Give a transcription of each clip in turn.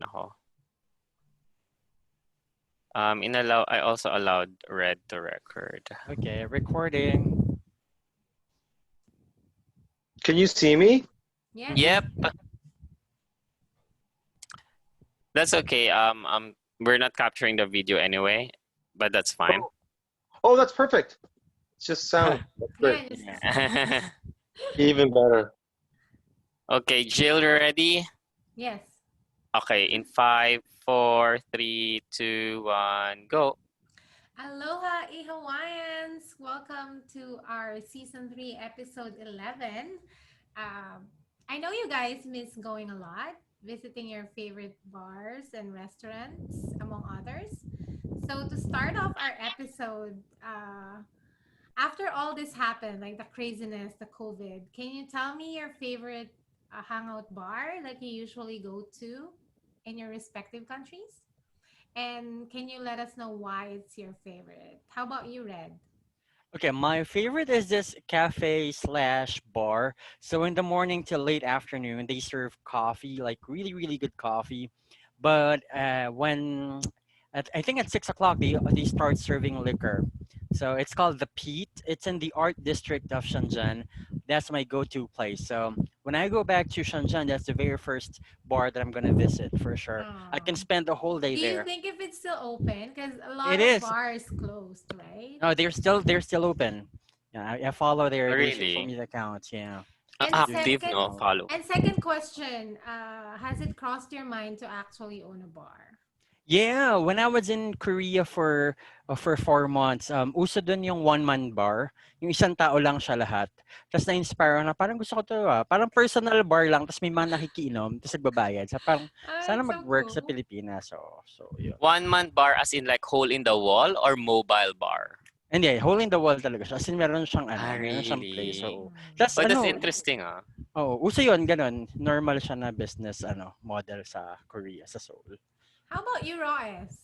Ako. I also allowed Red to record. Okay, recording. Can you see me? Yes. Yep. That's okay. We're not capturing the video anyway, but that's fine. Oh, that's perfect. It's just sound. That's great. Yeah, Even better. Okay, Jill, you ready? yes. Okay, in 5, 4, 3, 2, 1, go. Aloha, Ihawaiians! Welcome to our season 3, episode 11. I know you guys miss going a lot, visiting your favorite bars and restaurants, among others. So, to start off our episode, after all this happened, like the craziness, the COVID, can you tell me your favorite hangout bar that you usually go to in your respective countries? And can you let us know why it's your favorite? How about you, Red? Okay, my favorite is this cafe slash bar. So in the morning till late afternoon, they serve coffee, like really, really good coffee. But when I think at 6 o'clock, they start serving liquor. So it's called the Pete. It's in the art district of Shenzhen. That's my go-to place. So when I go back to Shenzhen, that's the very first bar that I'm gonna visit for sure. I can spend the whole day Do you there. think if it's still open? Because a lot It of is. bars closed, right? No, they're still open. Yeah, I follow their social Really? media accounts. Yeah, And they do Active, keep no? second, follow. Follow. and second question, has it crossed your mind to actually own a bar? Yeah, when I was in Korea for 4 months, uso dun yung one-man bar. Yung isang tao lang siya lahat. Tapos na-inspire ako na parang gusto ko to Parang personal bar lang, tapos may mga nakikiinom, tapos nagbabayad. So parang sana It's so mag-work sa cool. Pilipinas. So yun. One-man bar as in like hole in the wall or mobile bar? Hindi, hole in the wall talaga siya. As in, meron siyang meron siyang place. Really? So, tapos Oh, that's interesting, uso yun, ganun. Normal siya na business, model sa Korea, sa Seoul. How about you, Roes?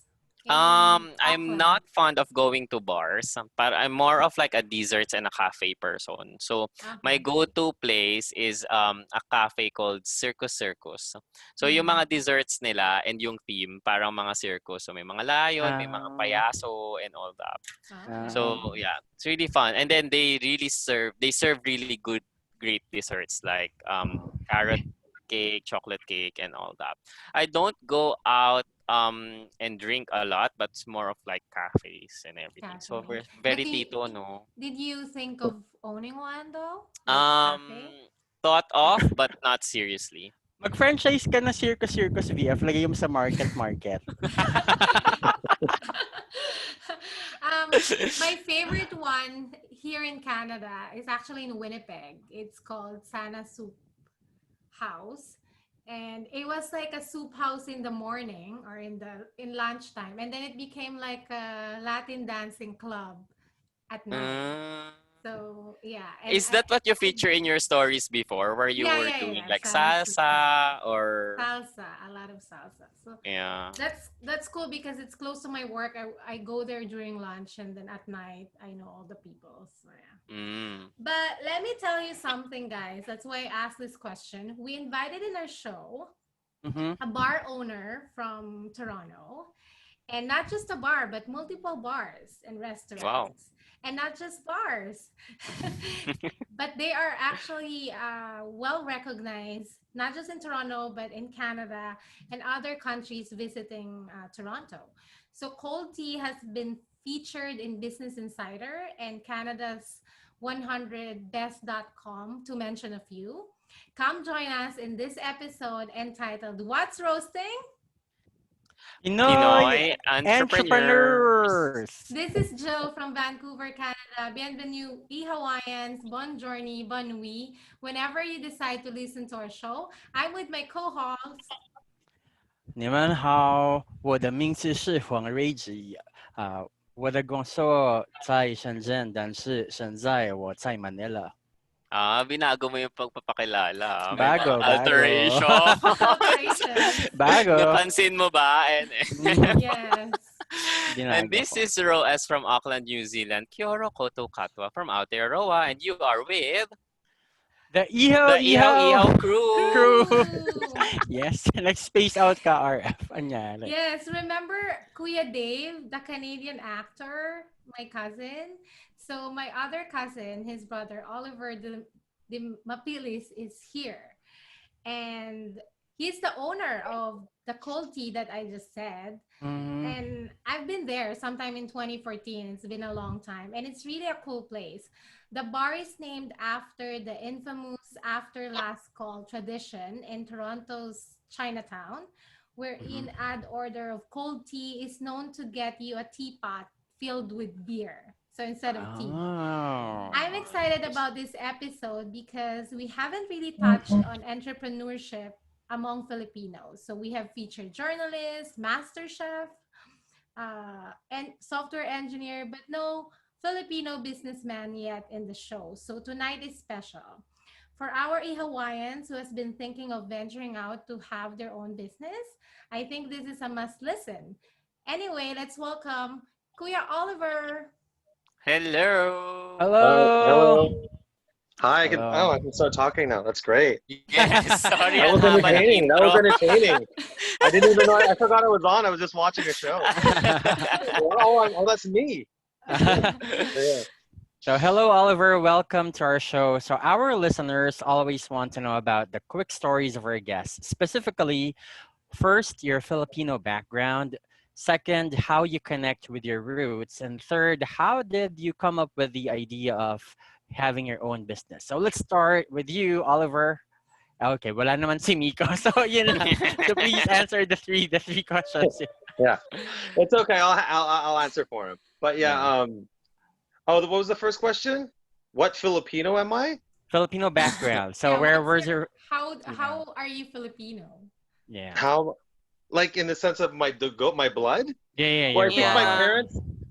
In I'm Auckland? not fond of going to bars, but I'm more of like a desserts and a cafe person. So my Okay. go-to place is a cafe called Circus Circus. So yung Mm. mga desserts nila and yung theme parang mga circus. So may mga lion, may mga Ah, payaso and all that. Okay. So yeah, it's really fun. And then they serve really good great desserts like carrot cake, chocolate cake and all that. I don't go out and drink a lot, but it's more of like cafes and everything. So Cafe. we're But very tito, no. did you think of owning one though? Like Um cafe? thought of but not seriously. mag-franchise ka na Circus VF, lagay mo sa market. My favorite one here in Canada is actually in Winnipeg. It's called Sana Soup House. And it was like a soup house in the morning or in lunchtime. And then it became like a Latin dancing club at night. Mm. So yeah. Is that what you feature in your stories before, where you were doing like Sana Soup salsa or salsa, a lot of salsa. So yeah? that's cool because it's close to my work. I go there during lunch and then at night I know all the people. So yeah. Mm. But let me tell you something, guys. That's why I asked this question. We invited in our show Mm-hmm. a bar owner from Toronto, and not just a bar, but multiple bars and restaurants. Wow. And not just bars, but they are actually well recognized, not just in Toronto, but in Canada and other countries visiting Toronto. So Cold Tea has been featured in Business Insider and Canada's 100best.com, to mention a few. Come join us in this episode entitled What's Roasting? Pinoy Entrepreneurs. entrepreneurs. This is Jill from Vancouver, Canada. Bienvenue, Ihawaiians. Bon journey, bon nuit. Whenever you decide to listen to our show, I'm with my co-host. 你们好，我的名字是黄瑞吉我的工作在深圳，但是现在我在 Manila. Binago mo yung pagpapakilala. May Bago, mga bago. alteration. Alteration. Bago. Napansin mo ba? Yes. And this is Roas from Auckland, New Zealand. Kia ora koutou katoa from out there, Roa. And you are with... The Ihaw, The Ihaw Ihaw Ihaw crew. crew. True. Yes, nag-space out ka RF. Anyari. Yes, remember Kuya Dave, the Canadian actor, my cousin? So my other cousin, his brother Oliver Dimapilis is here. And he's the owner of the cold tea that I just said. Mhm. And I've been there sometime in 2014. It's been a long time. And it's really a cool place. The bar is named after the infamous after last call tradition in Toronto's Chinatown, wherein Mhm. ad order of cold tea is known to get you a teapot filled with beer. So instead of tea. I'm Oh. excited about this episode because we haven't really touched on entrepreneurship among Filipinos. So we have featured journalists, master chef, and software engineer, but no Filipino businessman yet in the show. So tonight is special. For our Hawaiians who has been thinking of venturing out to have their own business, I think this is a must listen. Anyway, let's welcome Kuya Oliver. Hello. Hello. Hello. Hi. Hello. I can start talking now. That's great. Yes, sorry, That ang was haba ng entertaining. That was intro. entertaining. I didn't even know. I forgot I was on. I was just watching a show. Oh, that's me. Yeah. So, hello, Oliver. Welcome to our show. So, our listeners always want to know about the quick stories of our guests. Specifically, first, your Filipino background. Second, how you connect with your roots. And third, how did you come up with the idea of having your own business? So, let's start with you, Oliver. Okay, wala naman si Miko. So, yun lang. So, please answer the three questions. Yeah. It's okay. I'll answer for him. But yeah. Yeah. Oh, what was the first question? What Filipino am I? Filipino background. So, Yeah, where what's was your your. Yeah. how are you Filipino? Yeah. How? Like in the sense of my blood? Yeah, yeah, Well, I your think Yeah.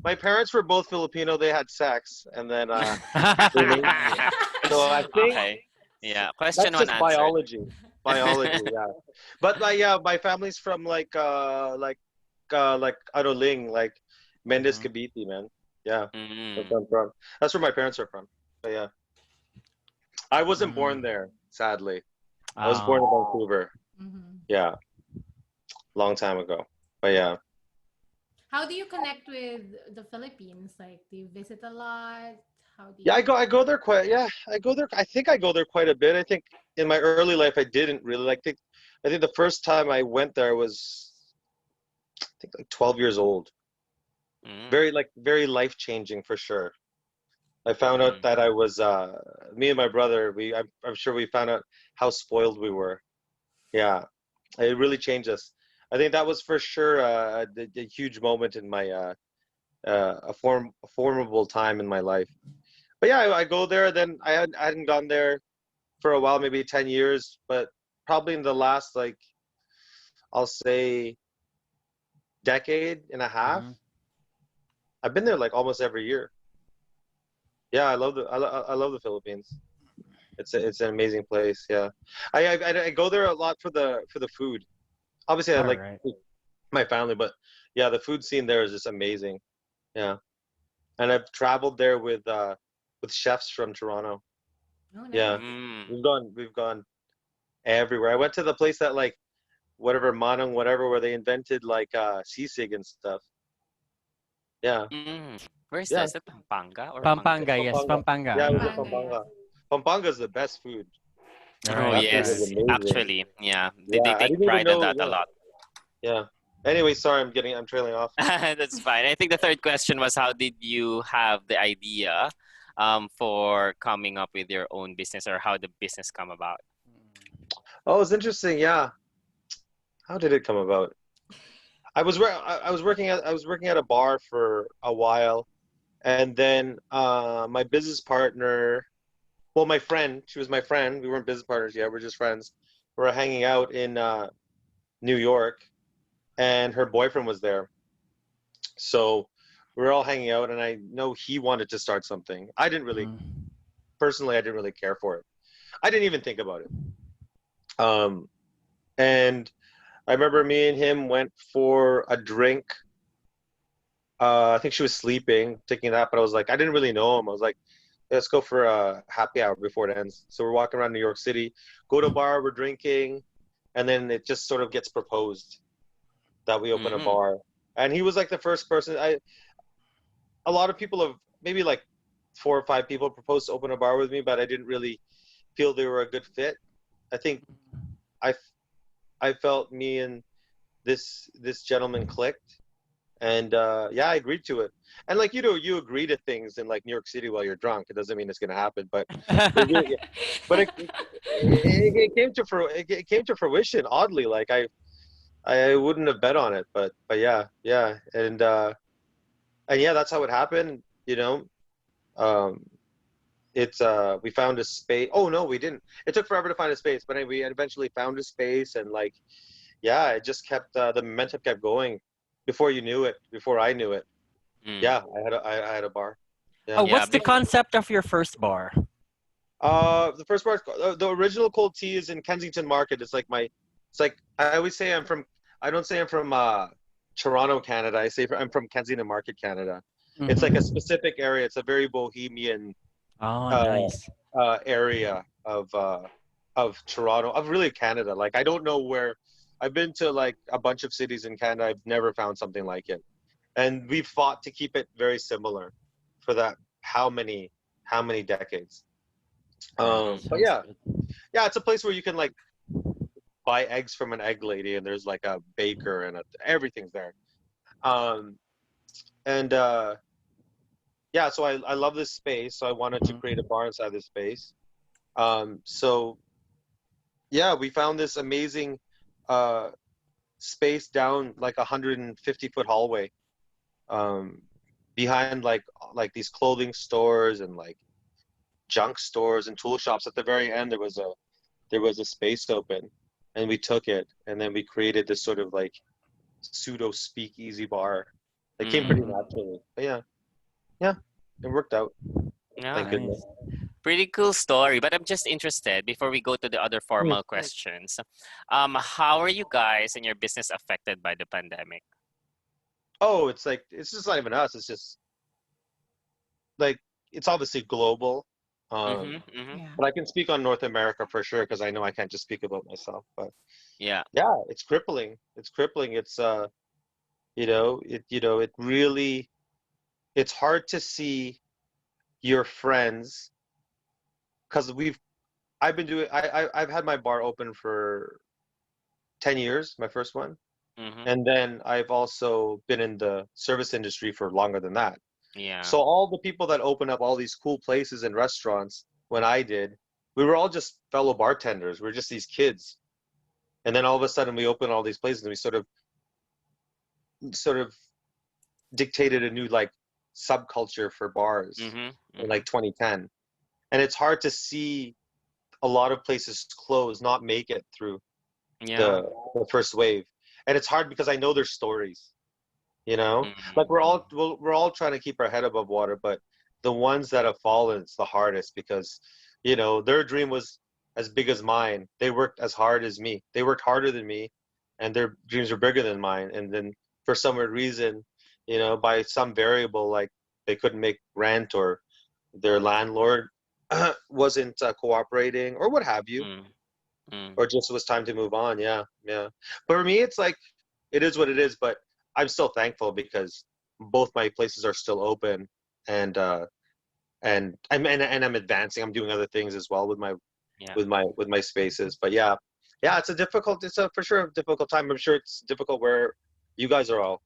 my parents were both Filipino. They had sex, and then they blood. made me. So I think Okay. Yeah. Question that's one just answered. biology. Biology, yeah. But yeah, my family's from like Aroling, like Mendes Mhm. Cavite, man. Yeah, that's Mm. where I'm from. That's where my parents are from. But yeah, I wasn't born Mhm. there, sadly. I was born Oh. in Vancouver. Mhm. Yeah, long time ago. But yeah, How do you connect with the Philippines? Like, do you visit a lot? How do yeah, you? I go there quite. Yeah, I go there. I think I go there quite a bit. I think in my early life I didn't really like. I think the first time I went there was I think like 12 years old. Mm. Very life changing for sure. I found out Mm. that I was me and my brother. I'm sure we found out how spoiled we were. Yeah, it really changed us. I think that was for sure the huge moment in my a formidable time in my life. But yeah, I go there. Then I hadn't gone there for a while, maybe 10 years, but probably in the last like I'll say decade and a half, Mhm. I've been there like almost every year. Yeah, I love the Philippines. It's an amazing place. Yeah, I go there a lot for the food. Obviously, I All like right. my family, but yeah, the food scene there is just amazing. Yeah, and I've traveled there with chefs from Toronto. Oh, Yeah, nice. Mm. we've gone everywhere. I went to the place that like whatever Manong whatever where they invented like sisig and stuff. Yeah, Mm. Where's yeah, that? Is it Pampanga or it's Pampanga, Pangasinan? yes, Pampanga. Pampanga. Yeah, it was at Pampanga, Mhm. yeah. Pampanga. Pampanga's the best food. All Oh right, That all food was right. yes, amazing. actually, yeah, they Yeah, I take didn't even pride on know. that a Yeah, lot. yeah. Anyway, sorry, I'm trailing off. That's fine. I think the third question was how did you have the idea for coming up with your own business or how the business come about? Oh, it's interesting. Yeah, how did it come about? I was working at a bar for a while, and then my business partner, well, my friend, she was my friend. We weren't business partners yet. We're just friends. We were hanging out in New York, and her boyfriend was there. So we were all hanging out, and I know he wanted to start something. Mhm. Personally, I didn't really care for it. I didn't even think about it. Um, and I remember me and him went for a drink. I think she was sleeping, taking a nap, but I was like, I didn't really know him. I was like, let's go for a happy hour before it ends. So we're walking around New York City, go to a bar, we're drinking, and then it just sort of gets proposed that we open a Mm-hmm. bar. And he was like the first person. A lot of people have, maybe like 4 or 5 people proposed to open a bar with me, but I didn't really feel they were a good fit. I think I I felt me and this gentleman clicked, and yeah, I agreed to it. And like, you agree to things in like New York City while you're drunk. It doesn't mean it's gonna happen, but but it came to it came to fruition. Oddly, like I wouldn't have bet on it, but yeah, yeah, and yeah, that's how it happened. Um, it's we found a space. Oh no, we didn't. It took forever to find a space, but anyway, we eventually found a space, and like, yeah, it just kept the momentum kept going. Before you knew it, before I knew it, Mm. yeah, I had a bar. Oh, Yeah. Yeah. what's the concept of your first bar? The first bar, the original cold tea is in Kensington Market. It's like I always say I'm from. I don't say I'm from Toronto, Canada. I say I'm from Kensington Market, Canada. It's like a Hmm. specific area. It's a very bohemian Oh, uh, nice. area of Toronto, of really Canada. Like I don't know where. I've been to like a bunch of cities in Canada. I've never found something like it, and we fought to keep it very similar for that how many decades. Mm. But Sounds yeah, good. yeah, it's a place where you can like buy eggs from an egg lady, and there's like a baker and everything's there. Um, and yeah, so I love this space, so I wanted to create a Mhm. bar inside this space. So yeah, we found this amazing uh, space down like 150-foot hallway, um, behind like these clothing stores and like junk stores and tool shops. At the very end, there was a space open, and we took it, and then we created this sort of like pseudo speakeasy bar. It came pretty Mm. Mhm. naturally. But yeah, yeah, it worked out. Thank Yeah. goodness. Nice. Pretty cool story. But I'm just interested before we go to the other Hmm. formal questions. How are you guys and your business affected by the pandemic? Oh, it's like it's just not even us. It's just like it's obviously global. Mm-hmm. Um, Mm-hmm. Yeah. but I can speak on North America for sure because I know I can't just speak about myself. But Yeah. yeah, it's crippling. It's crippling. It's it really it's hard to see your friends because I've been doing I've had my bar open for 10 years, my first one. Mm-hmm. And then I've also been in the service industry for longer than that. Yeah. So all the people that open up all these cool places and restaurants when I did, we were all just fellow bartenders. We are just these kids. And then all of a sudden we open all these places and we sort of dictated a new like subculture for bars Mm-hmm. in Mm-hmm. like 2010. And it's hard to see a lot of places close, not make it through Yeah. the the first wave. And it's hard because I know their stories, like Mm-hmm. we're all trying to keep our head above water, but the ones that have fallen, it's the hardest because their dream was as big as mine. They worked as hard as me. They worked harder than me, and their dreams were bigger than mine. And then for some weird reason, by some variable, like they couldn't make rent, or their landlord wasn't cooperating, or what have you, Mm-hmm. or just was time to move on. Yeah, yeah. But for me, it's like it is what it is. But I'm still thankful because both my places are still open, and I'm advancing. I'm doing other things as well with my Yeah. with my spaces. But yeah, yeah, it's a for sure a difficult time. I'm sure it's difficult where you guys are all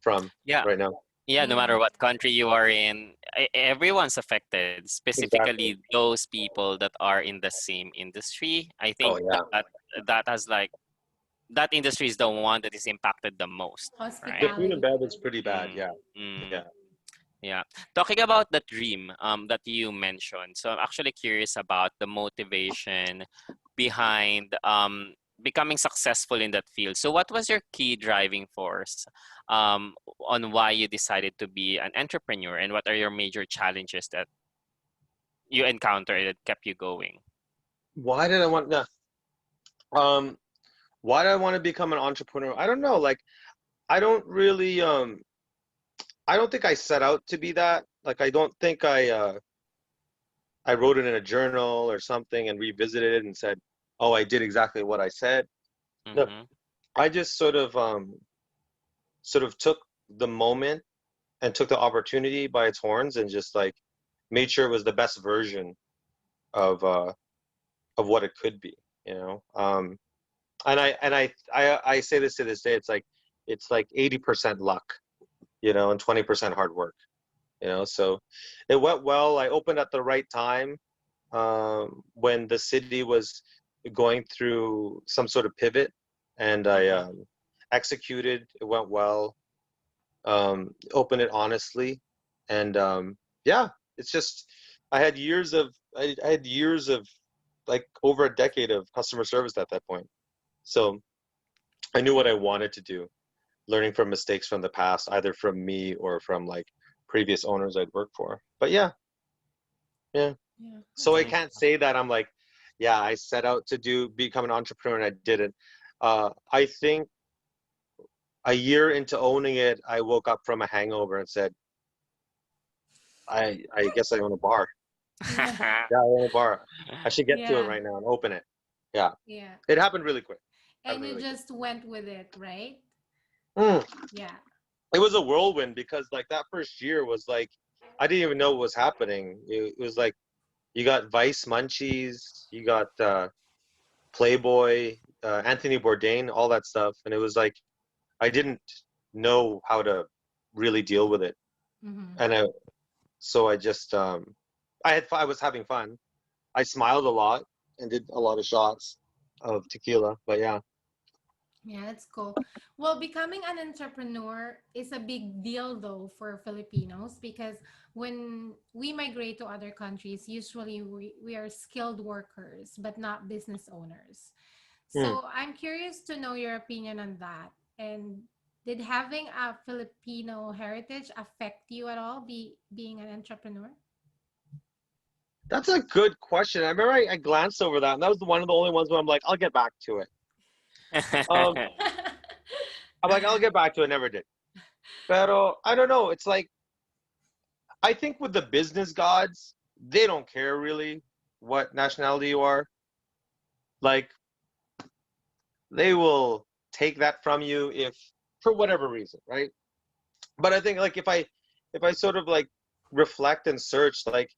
from Yeah. right now. Yeah, no matter Yeah. what country you are in, everyone's affected, Exactly. specifically those people that are in the same industry. I Oh think yeah. that has like that industry is the one that is impacted the most, The right? food and Hospitality. beverage is pretty bad. Mm, Yeah. mm, Yeah. yeah. Talking about the dream that you mentioned. So I'm actually curious about the motivation behind becoming successful in that field. So what was your key driving force on why you decided to be an entrepreneur, and what are your major challenges that you encountered that kept you going? Why did I want? No. Um. Why did I want to become an entrepreneur? I don't know. Like I don't really. I don't think I set out to be that. Like I don't think I. I wrote it in a journal or something and revisited it and said, "Oh, I did exactly what I said." No, Mhm. I just sort of took the moment and took the opportunity by its horns and just like made sure it was the best version of uh of what it could be, you know. And I say this to this day, it's like 80% luck, you know, and 20% hard work, you know. So it went well. I opened at the right time, when the city was going through some sort of pivot, and I Mhm. executed. It went well. Opened it honestly, and yeah, it's just I had years of like over a decade of customer service at that point. So I knew what I wanted to do, learning from mistakes from the past, either from me or from like previous owners I'd worked for. But yeah, yeah. Yeah, So that's I Mm. nice. can't say that I'm like, yeah, I set out to become an entrepreneur and I didn't. I think a year into owning it, I woke up from a hangover and said, I guess I own a bar. Yeah, Yeah, I own a bar. I should get to it yeah, right now and open it. Yeah, yeah. it happened really quick. And Happened you really quick. just went with it, right? Yeah. It was a whirlwind because like that first year was like I didn't even know what was happening. It was like you got Vice Munchies, you got Playboy, Anthony Bourdain, all that stuff, and it was like I didn't know how to really deal with it, Mm-hmm. and so I just I was having fun. I smiled a lot and did a lot of shots of tequila, but yeah. Yeah, that's cool. Well, becoming an entrepreneur is a big deal though for Filipinos because when we migrate to other countries, usually we are skilled workers but not business owners. Hmm. So I'm curious to know your opinion on that. And did having a Filipino heritage affect you at all, being an entrepreneur? That's a good question. I remember I glanced over that, and that was one of the only ones where I'm like, I'll get back to it. Um, I'm like, I'll get back to it. Never did. Pero I don't know. It's like I think with the business gods, they don't care really what nationality you are. Like they will take that from you if for whatever reason, right? But I think like if I sort of like reflect and search, like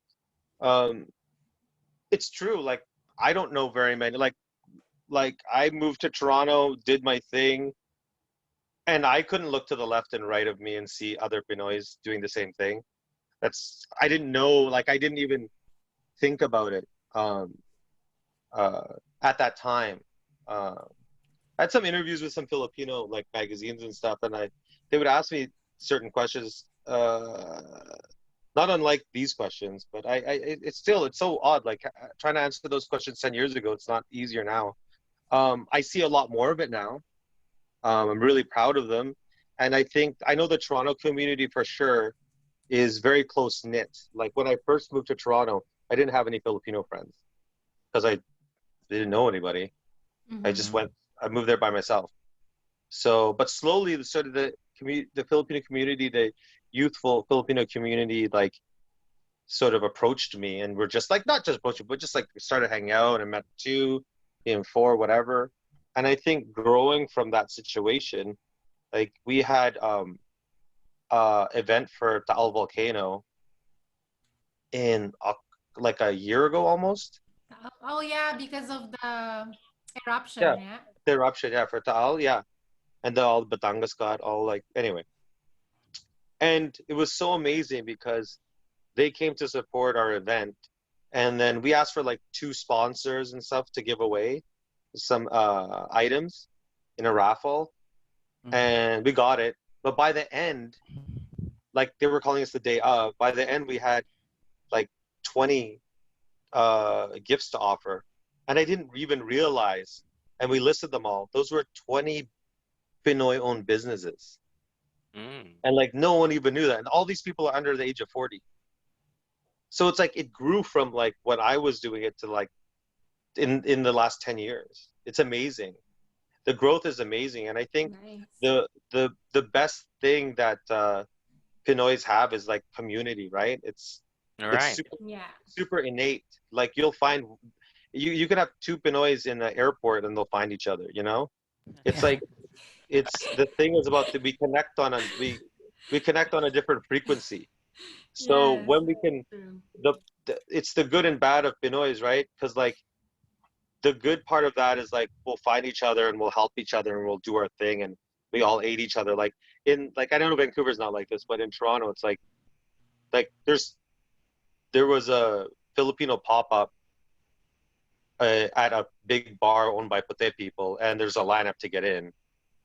um, it's true. Like I don't know very many. Like I moved to Toronto, did my thing, and I couldn't look to the left and right of me and see other Pinoys doing the same thing. That's I didn't know. Like I didn't even think about it um, uh, at that time. Uh, I had some interviews with some Filipino like magazines and stuff, and I they would ask me certain questions, not unlike these questions, but it's still it's so odd. Like trying to answer those questions 10 years ago, it's not easier now. I see a lot more of it now. I'm really proud of them, and I know the Toronto community for sure is very close knit. Like when I first moved to Toronto, I didn't have any Filipino friends because I didn't know anybody. I Mm-hmm. just Mhm. went. I moved there by myself. So, but slowly, the Filipino community, the youthful Filipino community, like sort of approached me, and we're just like not just approached, but just like started hanging out and met two, in four, whatever. And I think growing from that situation, like we had event for Taal Volcano in like a year ago almost. Oh yeah, because of the Yeah, eruption, yeah. the eruption, yeah, for Taal, yeah. And then all Batangas got all like anyway. And it was so amazing because they came to support our event. And then we asked for like two sponsors and stuff to give away some items in a raffle. Mhm. And we got it. But by the end, like they were calling us the day of, by the end we had like 20 gifts to offer. And I didn't even realize, and we listed them all. Those were 20 Pinoy owned businesses. Mm. And like no one even knew that. And all these people are under the age of 40. So it's like it grew from like when I was doing it to like in the last 10 years. It's amazing. The growth is amazing. And I think Nice. the best thing that Pinoys have is like community, right? It's All It's right. Yeah. super innate. Like you'll find you could have two Pinoys in the airport and they'll find each other. You know, it's like it's the thing is about we connect on a different frequency. So Yes. when we can True. the it's the good and bad of Pinoys, right? Because like the good part of that is like we'll find each other and we'll help each other and we'll do our thing and we all aid each other. Like in like I don't know Vancouver's not like this, but in Toronto it's like there was a Filipino pop up at a big bar owned by Puti people, and there's a lineup to get in,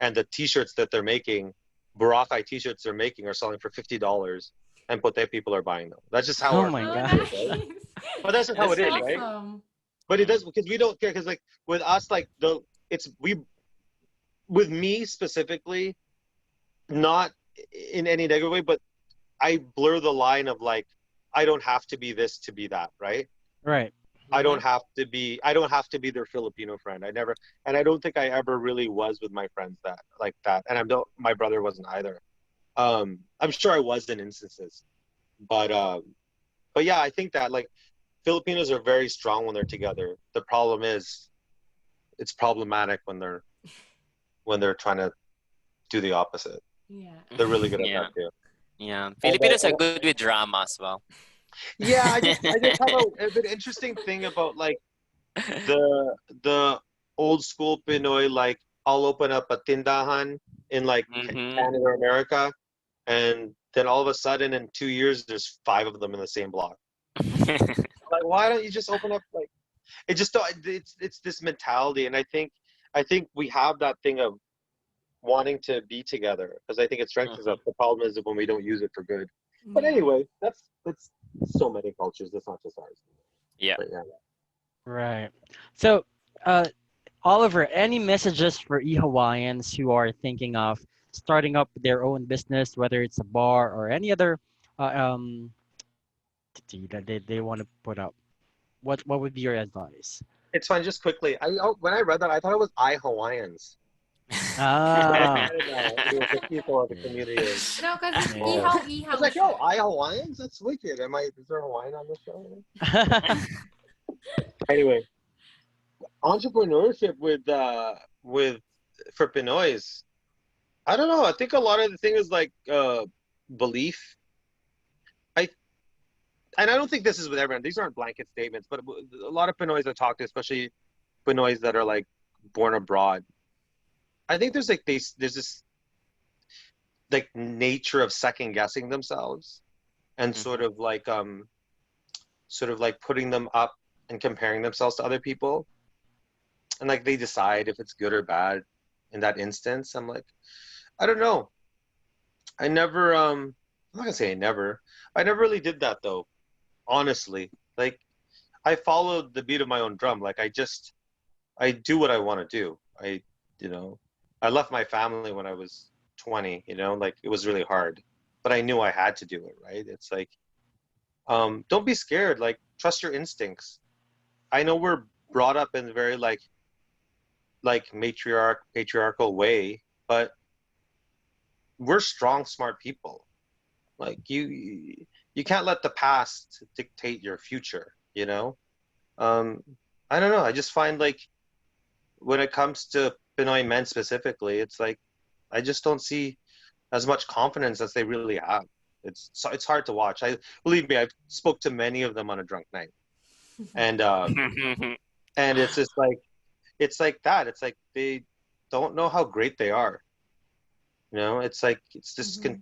and the T-shirts that they're making, Boracay T-shirts they're making, are selling for $50, and Puti people are buying them. That's just how Oh our my Oh, community god. is, right? nice. But that's just how That's it is, really right? good. Awesome. But it Mm. does because we don't care because like with us, like the it's we with me specifically, not in any negative way, but I blur the line of like I don't have to be this to be that, right? Right. Mm-hmm. I don't have to be their Filipino friend. And I don't think I ever really was with my friends that like that. And my brother wasn't either. I'm sure I was in instances, but but yeah, I think that like Filipinos are very strong when they're together. The problem is it's problematic when they're trying to do the opposite. Yeah. They're really good at that Yeah. too. Yeah. And, Filipinos are good with drama as well. yeah, I just have an interesting thing about like the old school Pinoy, like I'll open up a tindahan in like Mm-hmm. Canada or America, and then all of a sudden in 2 years there's five of them in the same block. Like, why don't you just open up like it just don't it's this mentality, and I think we have that thing of wanting to be together because I think it strengthens Mhm. us. The problem is when we don't use it for good. But Yeah. anyway, that's so many cultures. That's not just ours. Yeah. But yeah. Right. So, uh, Oliver, any messages for e-Hawaiians who are thinking of starting up their own business, whether it's a bar or any other uh, um that they want to put up? What would be your advice? It's fine. Just quickly, when I read that, I thought it was I Hawaiians. But I Ah, get it now. It was the people of the yeah, community. Of, No, because it's yeah. oh. Ihaw I was Ihaw like, yo, siya. I Hawaiians? That's wicked. Is there Hawaiian on the show? Anyway, entrepreneurship with for Pinoys. I don't know. I think a lot of the thing is like belief. I and I don't think this is with everyone. These aren't blanket statements, but a lot of Pinoys I talk to, especially Pinoys that are like born abroad. I think there's this like nature of second guessing themselves and Mhm. sort of like putting them up and comparing themselves to other people, and like they decide if it's good or bad in that instance. I'm like, I don't know. I never I'm not gonna say I never really did that though, honestly. Like I followed the beat of my own drum. Like I do what I want to do. You know I left my family when I was 20. Like it was really hard, but I knew I had to do it, right? It's like don't be scared. Like trust your instincts. I know we're brought up in a very like patriarchal way, but we're strong, smart people. Like you can't let the past dictate your future. Um, I don't know. I just find like when it comes to Pinoy men specifically, it's like I just don't see as much confidence as they really have. It's hard to watch. I believe me, I've spoke to many of them on a drunk night, and it's just like it's like that. It's like they don't know how great they are. It's like it's this Mm-hmm.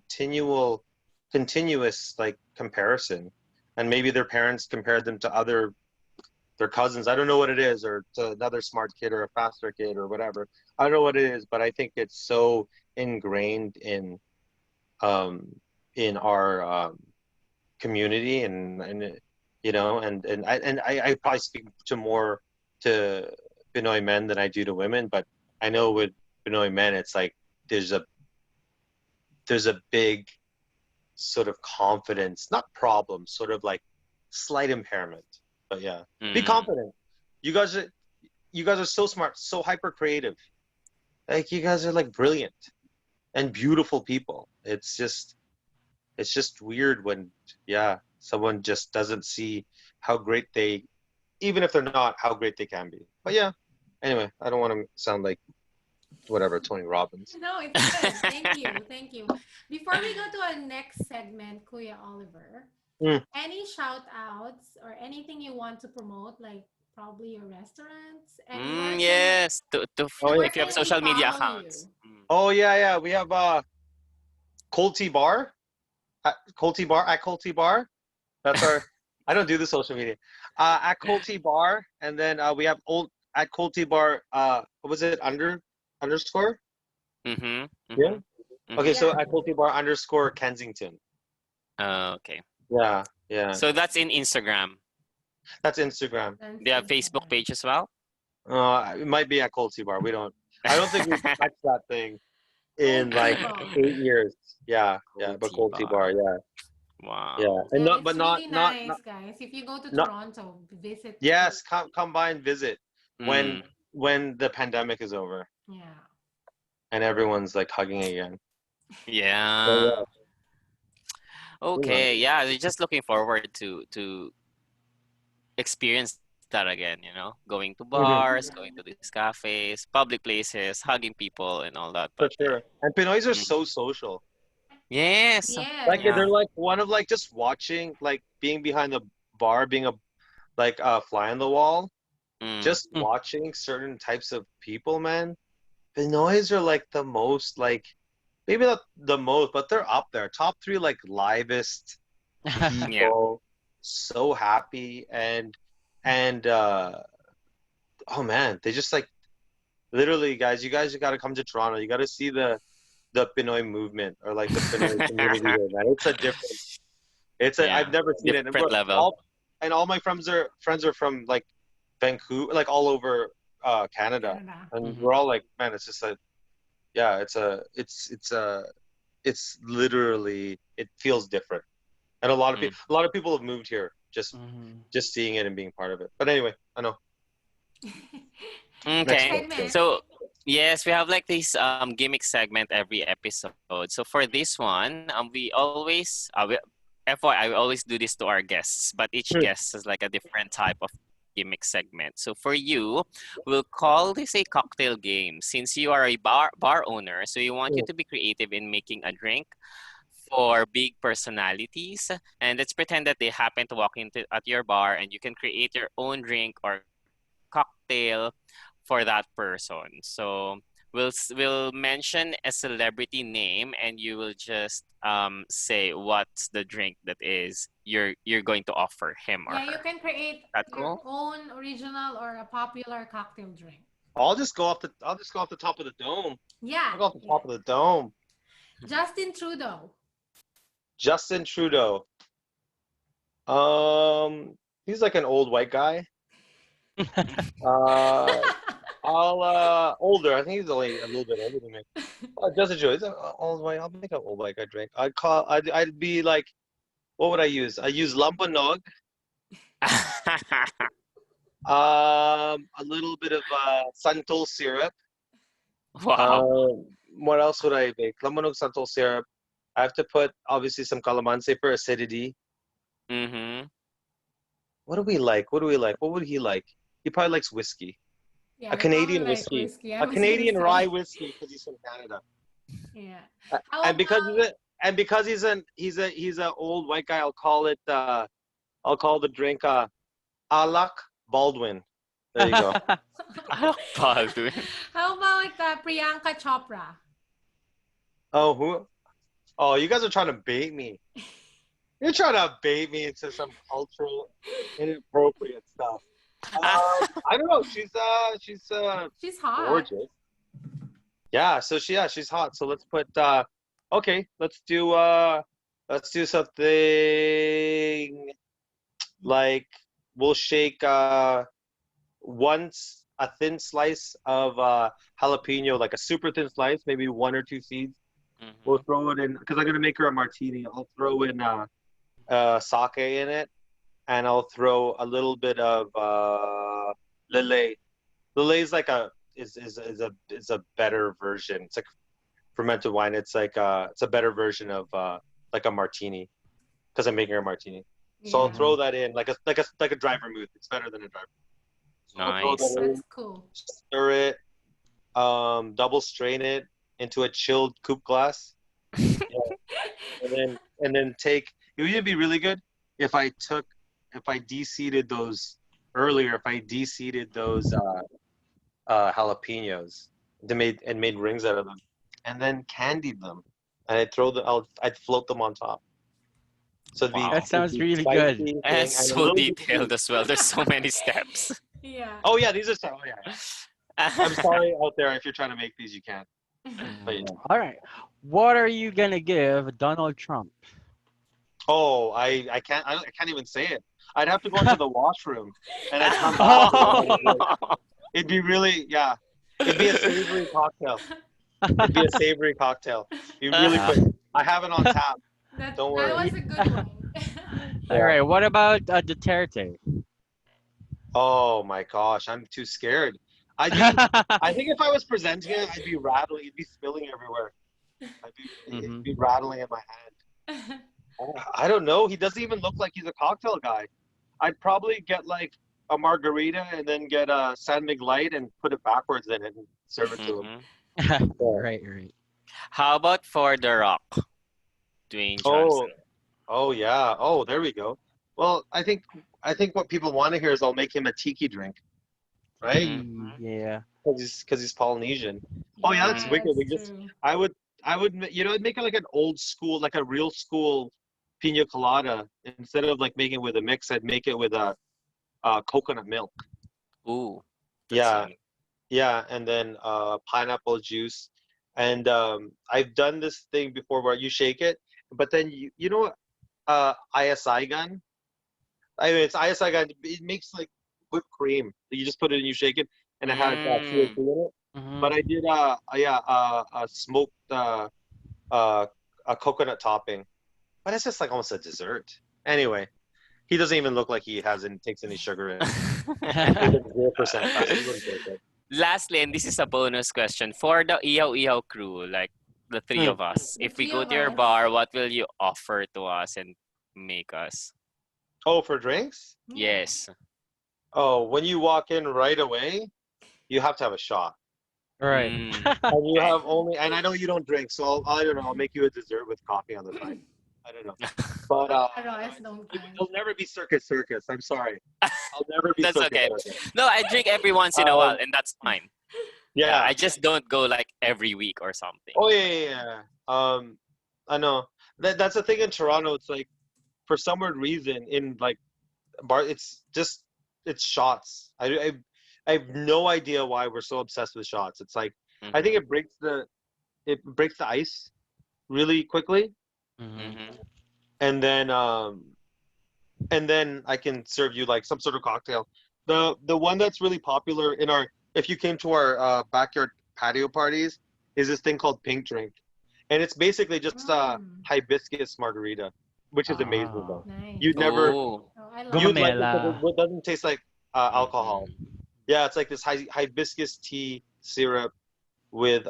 continuous like comparison, and maybe their parents compared them to their cousins. I don't know what it is, or to another smart kid or a faster kid or whatever. I don't know what it is, but I think it's so ingrained um in our community, and I probably speak to more to Pinoy men than I do to women, but I know with Pinoy men it's like there's a there's a big sort of confidence, not problem, sort of like slight impairment. But yeah, be Mhm. confident. You guys are so smart, so hyper creative. Like you guys are like brilliant and beautiful people. It's just weird when yeah. someone just doesn't see how great they, even if they're not, how great they can be. But yeah, anyway, I don't want to sound like whatever Tony Robbins. No, it's good. Thank you. Thank you. Before we go to our next segment, Kuya Oliver, Mm. any shout outs or anything you want to promote, like probably your restaurants, and Yes. Oh yeah. where If you have can we social media follow you? accounts. Oh yeah. We have Colty Bar at Colty Bar. That's our. I don't do the social media. At Colty Bar, and then we have old at Colty Bar. What was it underscore? Mm-hmm. Yeah. Mm-hmm. Okay, Mm-hmm. so Yeah. at Colty Bar underscore Kensington. Okay. Yeah. So that's in Instagram. That's Instagram. That's Do you have Facebook Instagram. page as well? It might be at Colty Bar. We don't. I don't think we've touched that thing in Colty like Bar. 8 years. Yeah. But Colty Colty Bar. bar. Yeah, Wow. and Yeah, not, it's but not, really not, nice, guys. If you go to not. Toronto, visit Yes, Colty. come by and visit when Mm. when the pandemic is over Yeah. and everyone's like hugging again. Yeah. So yeah. Okay. Yeah. We're just looking forward to experience that again. Going to Hmm. bars, going to these cafes, public places, hugging people, and all that. For But sure. And Pinoys are mm, so social. yes. Like Yes. Yeah. they're like one of like just watching, like being behind the bar, being a like a fly on the wall, Mm. just watching certain types of people, man. Pinoys are like the most like maybe not the most, but they're up there. Top three like livest Yeah. people, so happy and oh man, they just like literally guys, you guys got to come to Toronto. You got to see the Pinoy movement or like the Pinoy community there, man. It's a different. It's a I've Yeah. never seen it. And Different level. all my friends are from like Vancouver, like all over Canada, Canada. and Mhm. we're all like, man, it's just a yeah, it's literally it feels different, and Mm. a lot of people have moved here Mhm. just seeing it and being part of it. But anyway, I know. Next Okay. question. Segment. So yes, we have like this gimmick segment every episode. So for this one, we always FYI, I always do this to our guests, but each Hmm. guest has like a different type of gimmick segment. So for you, we'll call this a cocktail game. Since you are a bar owner, so we want you Hmm. to be creative in making a drink for big personalities, and let's pretend that they happen to walk into at your bar, and you can create your own drink or cocktail for that person. So we'll mention a celebrity name, and you will just say what's the drink that is you're going to offer him or Yeah, you her. can create That your cool? own original or a popular cocktail drink. I'll just go off the top of the dome. Yeah. I'll go off the Yeah. top of the dome. Justin Trudeau. Justin Trudeau. He's like an old white guy. Uh, I'll older. I think he's only a little bit older than me. Justin Trudeau. He's an old white. I'll make an old white guy drink. I'd be like, what would I use? I use Lampanog. A little bit of Santol syrup. Wow. What else would I make? Lampanog Santol syrup. I have to put obviously some calamansi for acidity. Mm-hmm. What do we like? What do we like? What would he like? He probably likes whiskey. Yeah, A I probably Canadian like whiskey. whiskey. I A was gonna Canadian rye say. whiskey because he's from Canada. Yeah. Uh, How And because about he's a, and because he's a old white guy, I'll call the drink Alak Baldwin. There you go. Baldwin. how about Priyanka Chopra? Oh who? Oh, you guys are trying to bait me. You're trying to bait me into some cultural inappropriate stuff. I don't know. She's She's hot. gorgeous. Yeah, so she's hot. So let's put okay, let's do something like we'll shake once a thin slice of jalapeno, like a super thin slice, maybe one or two seeds. We'll Mm-hmm. throw it in because I'm gonna make her a martini. I'll throw in sake in it, and I'll throw a little bit of lele. Lele is like a is a better version. It's like fermented wine. It's like it's a better version of like a martini because I'm making her a martini. So I'll Yeah. throw that in like a driver move. It's better than a driver. So I'll throw that Nice. in, That's cool. stir it, double strain it into a chilled coupe glass. Yeah. And then take. It would be really good if I de-seeded those earlier. If I de-seeded those jalapenos, made rings out of them, and then candied them, and I'd float them on top. So That Wow. it'd sounds be really good. spicy And thing it's and a so little bit detailed sweet. as well. There's so many steps. Yeah. Oh yeah, these are so. Oh yeah, yeah. I'm sorry out there if you're trying to make these, you can't. But yeah. All right. What are you gonna give Donald Trump? Oh, I can't even say it. I'd have to go into the washroom, and I'd come back to it. Oh And no. it'd be really, yeah. It'd be a savory cocktail. It'd be a savory cocktail. Be really quick. I have it on tap. That Don't that worry. was a good one. All Yeah. right. What about Duterte? Oh my gosh, I'm too scared. I'd be. I think if I was presenting it, I'd be rattling. It'd be spilling everywhere. It'd Hmm. be rattling in my hand. I don't know. He doesn't even look like he's a cocktail guy. I'd probably get like a margarita and then get a San Mig Light and put it backwards in it and serve it to him. Mhm. Yeah. Right. Right. How about for The Rock, Dwayne Oh, Johnson? oh yeah. Oh, there we go. Well, I think what people want to hear is I'll make him a tiki drink, right? Mhm. Yeah. Because he's Polynesian. Oh yeah, that's Yeah, Mhm. wicked. that's We just true. I'd make it like an old school, like a real school pina colada. Instead of like making it with a mix, I'd make it with a coconut milk. Ooh, that's Yeah, yummy. yeah, and then pineapple juice. And I've done this thing before where you shake it, but then you know ISI gun? I mean, it's ISI gun. It makes like whipped cream. You just put it and you shake it, and it has Mm. CO2 in it. Hmm. But I did yeah a smoked uh a coconut topping, but it's just like almost a dessert. Anyway, he doesn't even look like he takes any sugar in. He's like 0% fat. He wouldn't take it. Lastly, and this is a bonus question for the Ihaw crew, like the three Hmm. of us. The If we three go of to your us. bar, what will you offer to us and make us? Oh, for drinks? Yeah. Yes. Oh, when you walk in right away, you have to have a shot. Right. Mm. And you Okay. have only, and I know you don't drink, so I don't know, I'll make you a dessert with coffee on the side. I don't know. But Otherwise, don't drink. it'll never be circus. I'm sorry. I'll never be That's circus okay. circus. No, I drink every once in a while, Um, and that's fine. Yeah, yeah. I just don't go like every week or something. Oh yeah. I know. That's the thing in Toronto. It's like for some weird reason in like bar, it's shots. I have no idea why we're so obsessed with shots. It's like I think Mm-hmm. it breaks the ice really quickly, Hmm. Mm-hmm. and then I can serve you like some sort of cocktail. The one that's really popular in our if you came to our backyard patio parties is this thing called pink drink, and it's basically just a Mm, hibiscus margarita, which is amazing Ah. though. nice. You'd never Oh. Oh, I love you'd like it. it because Gumamela. it doesn't taste like alcohol. Mm-hmm. Yeah, it's like this hibiscus tea syrup with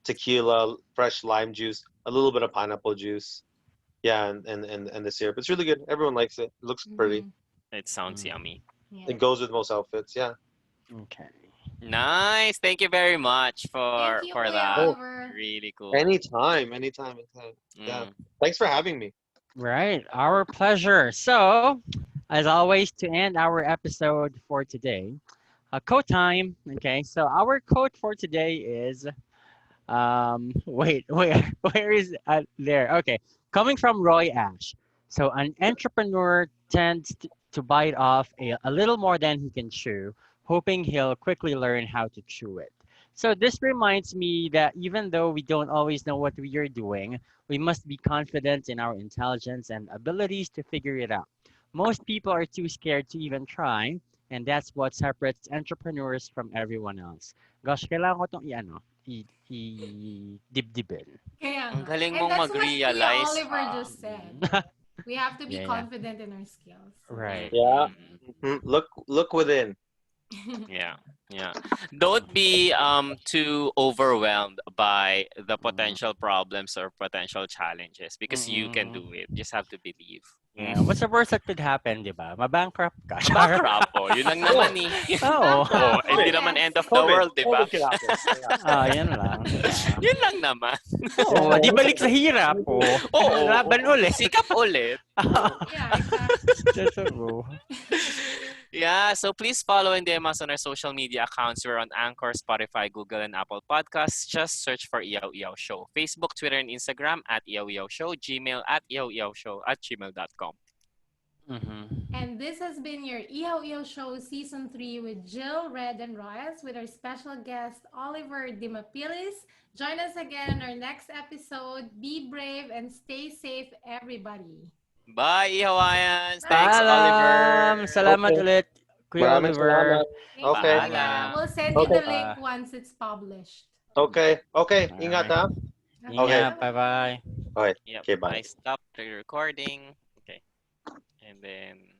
tequila, fresh lime juice, a little bit of pineapple juice. Yeah, and the syrup. It's really good. Everyone likes it. It looks pretty. Hmm. It sounds Mm. yummy. Yeah. It goes with most outfits. Yeah. Okay. Nice. Thank you very much Thank for you, for Kuya that. Oh, Oliver. Really cool. anytime. Yeah. Mm. Thanks for having me. Right. Our pleasure. So, as always, to end our episode for today, quote time. Okay. So our quote for today is wait, where is there? Okay, coming from Roy Ash. So an entrepreneur tends to bite off a little more than he can chew, hoping he'll quickly learn how to chew it. So this reminds me that even though we don't always know what we are doing, we must be confident in our intelligence and abilities to figure it out. Most people are too scared to even try, and that's what separates entrepreneurs from everyone else. Gosh, kailangan ko itong i-ano, i-dibdibin. Kaya Ang nga. galing And mong that's what Kuya mag-realize, Oliver ha? just said. Mm. We have to be Yeah, yeah. confident in our skills. So, Right. Yeah. Mm-hmm. Look within. Yeah, yeah. Don't be too overwhelmed by the Mhm. potential problems or potential challenges because you can Mm-mm. do it. Just have to believe. Yeah, what's the worst that could happen, di ba? Ma-bankrupt ka. Char. Bankrupt po. Yun lang Oh, naman eh. Oo. Oh, Bankrupt. Oh hindi naman yes. end of the COVID. world, di ba? COVID can happen. Yeah. Yan lang, di ba? Yun lang naman. Oo, di balik sa hirap, oh. Oo, Laban ulit. sikap ulit. Yeah, exactly. True. Yeah, so please follow and DM us on our social media accounts. We're on Anchor, Spotify, Google, and Apple Podcasts. Just search for Iyaw Iyaw Show. Facebook, Twitter, and Instagram at Iyaw Iyaw Show. Gmail at iyawiyaw at gmail.com. Mm-hmm. And this has been your Ihaw Ihaw Show Season 3 with Jill, Red, and Royce with our special guest, Oliver Dimapilis. Join us again on our next episode. Be brave and stay safe, everybody. Bye, Hawaiians. Thanks, Oliver. Paalam! Salamat Okay. ulit, Kuya Maraming Oliver. salamat. Thank you, Okay. Kuya. Paalam. We'll send you Okay. the link Ah, once it's published. Okay. Okay. Ingat alright. ha. Okay, Okay. Ingat. bye-bye. Bye-bye. Okay. Yep, Okay. Bye. I stopped the recording. Okay, and then